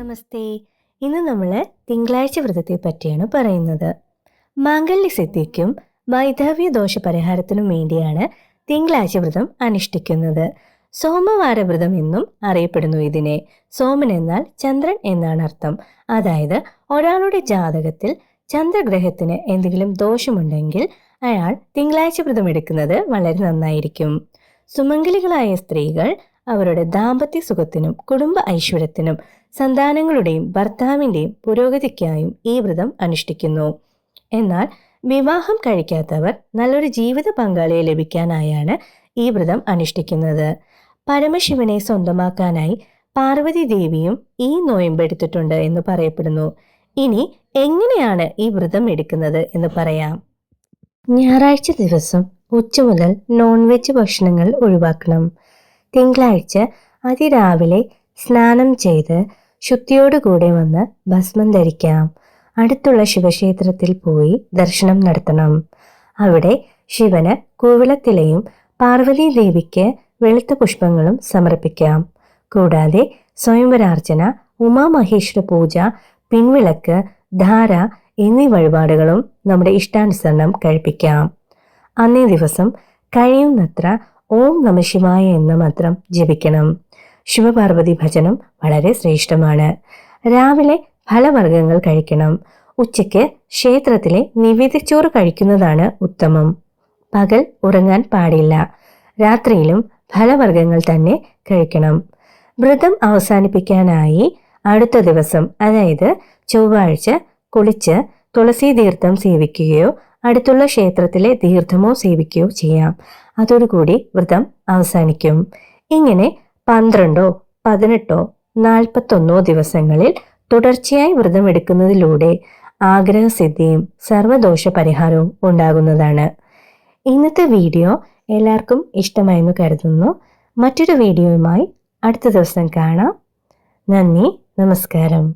നമസ്തേ. ഇന്ന് നമ്മൾ തിങ്കളാഴ്ച വ്രതത്തെ പറ്റിയാണ് പറയുന്നത്. മാംഗല്യസിദ്ധിക്കും വൈധവ്യ ദോഷ പരിഹാരത്തിനും വേണ്ടിയാണ് തിങ്കളാഴ്ച വ്രതം അനുഷ്ഠിക്കുന്നത്. സോമവാര വ്രതം എന്നും അറിയപ്പെടുന്നു ഇതിനെ. സോമൻ എന്നാൽ ചന്ദ്രൻ എന്നാണ് അർത്ഥം. അതായത് ഒരാളുടെ ജാതകത്തിൽ ചന്ദ്രഗ്രഹത്തിന് എന്തെങ്കിലും ദോഷമുണ്ടെങ്കിൽ അയാൾ തിങ്കളാഴ്ച വ്രതം എടുക്കുന്നത് വളരെ നന്നായിരിക്കും. സുമംഗലികളായ സ്ത്രീകൾ അവരുടെ ദാമ്പത്യ സുഖത്തിനും കുടുംബ ഐശ്വര്യത്തിനും സന്താനങ്ങളുടെയും ഭർത്താവിൻ്റെയും പുരോഗതിക്കായും ഈ വ്രതം അനുഷ്ഠിക്കുന്നു. എന്നാൽ വിവാഹം കഴിക്കാത്തവർ നല്ലൊരു ജീവിത പങ്കാളിയെ ലഭിക്കാനായാണ് ഈ വ്രതം അനുഷ്ഠിക്കുന്നത്. പരമശിവനെ സ്വന്തമാക്കാനായി പാർവതി ദേവിയും ഈ നോയമ്പെടുത്തിട്ടുണ്ട് എന്ന് പറയപ്പെടുന്നു. ഇനി എങ്ങനെയാണ് ഈ വ്രതം എടുക്കുന്നത് എന്ന് പറയാം. ഞായറാഴ്ച ദിവസം ഉച്ച മുതൽ നോൺ വെജ് ഭക്ഷണങ്ങൾ ഒഴിവാക്കണം. തിങ്കളാഴ്ച അതിരാവിലെ സ്നാനം ചെയ്ത് ശുദ്ധിയോടുകൂടെ വന്ന് ഭസ്മം ധരിക്കാം. അടുത്തുള്ള ശിവക്ഷേത്രത്തിൽ പോയി ദർശനം നടത്തണം. അവിടെ ശിവന് കൂവിളത്തിലയും പാർവതി ദേവിക്ക് വെളുത്ത പുഷ്പങ്ങളും സമർപ്പിക്കാം. കൂടാതെ സ്വയംവരാർച്ചന, ഉമാമഹേശ്വര പൂജ, പിൻവിളക്ക്, ധാര എന്നീ വഴിപാടുകളും നമ്മുടെ ഇഷ്ടാനുസരണം കഴിപ്പിക്കാം. അന്നേ ദിവസം കഴിയുന്നത്ര ഓം നമഃശിവായ എന്ന മന്ത്രം ജപിക്കണം. ശിവപാർവതി ഭജനം വളരെ ശ്രേഷ്ഠമാണ്. രാവിലെ ഫലവർഗ്ഗങ്ങൾ കഴിക്കണം. ഉച്ചയ്ക്ക് ക്ഷേത്രത്തിലെ നിവേദ്യച്ചോറ് കഴിക്കുന്നതാണ് ഉത്തമം. പകൽ ഉറങ്ങാൻ പാടില്ല. രാത്രിയിലും ഫലവർഗ്ഗങ്ങൾ തന്നെ കഴിക്കണം. വ്രതം അവസാനിപ്പിക്കാനായി അടുത്ത ദിവസം, അതായത് ചൊവ്വാഴ്ച, കുളിച്ച് തുളസി തീർത്ഥം സേവിക്കുകയോ അടുത്തുള്ള ക്ഷേത്രത്തിലെ തീർത്ഥമോ സേവിക്കുകയോ ചെയ്യാം. അതോടുകൂടി വ്രതം അവസാനിക്കും. ഇങ്ങനെ 12, 18, 41 ദിവസങ്ങളിൽ തുടർച്ചയായി വ്രതം എടുക്കുന്നതിലൂടെ ആഗ്രഹസിദ്ധിയും സർവദോഷ പരിഹാരവും ഉണ്ടാകുന്നതാണ്. ഇന്നത്തെ വീഡിയോ എല്ലാവർക്കും ഇഷ്ടമായെന്ന് കരുതുന്നു. മറ്റൊരു വീഡിയോയുമായി അടുത്ത ദിവസം കാണാം. നന്ദി, നമസ്കാരം.